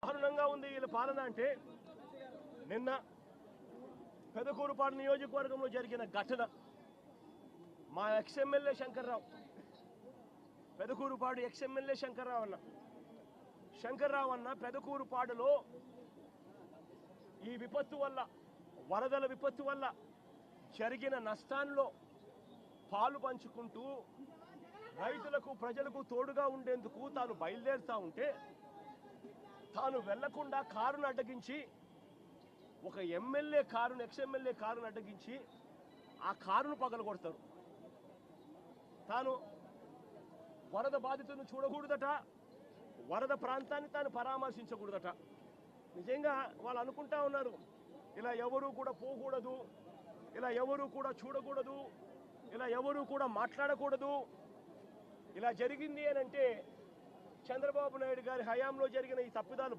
దారుణంగా ఉంది వీళ్ళ పాలన అంటే నిన్న పెదకూరుపాడు నియోజకవర్గంలో జరిగిన ఘటన మా ఎక్స్ఎమ్మెల్యే శంకర్రావు పెదకూరుపాడు ఎక్స్ఎమ్మెల్యే శంకర్రావు అన్న పెదకూరుపాడులో ఈ విపత్తు వల్ల వరదల విపత్తు వల్ల జరిగిన నష్టాల్లో పాలు పంచుకుంటూ రైతులకు ప్రజలకు తోడుగా ఉండేందుకు తాను బయలుదేరుతా ఉంటే తాను వెళ్లకుండా కారును అడ్డగించి ఒక ఎమ్మెల్యే కారును ఎక్స్ఎమ్మెల్యే కారును అడ్డగించి ఆ కారును పగలగొడతారు. తాను వరద బాధితులను చూడకూడదట, వరద ప్రాంతాన్ని తాను పరామర్శించకూడదట. నిజంగా వాళ్ళు అనుకుంటా ఉన్నారు ఇలా ఎవరు కూడా పోకూడదు, ఇలా ఎవరు కూడా చూడకూడదు, ఇలా ఎవరు కూడా మాట్లాడకూడదు. ఇలా జరిగింది అని అంటే చంద్రబాబు నాయుడు గారి హయాంలో జరిగిన ఈ తప్పిదాలు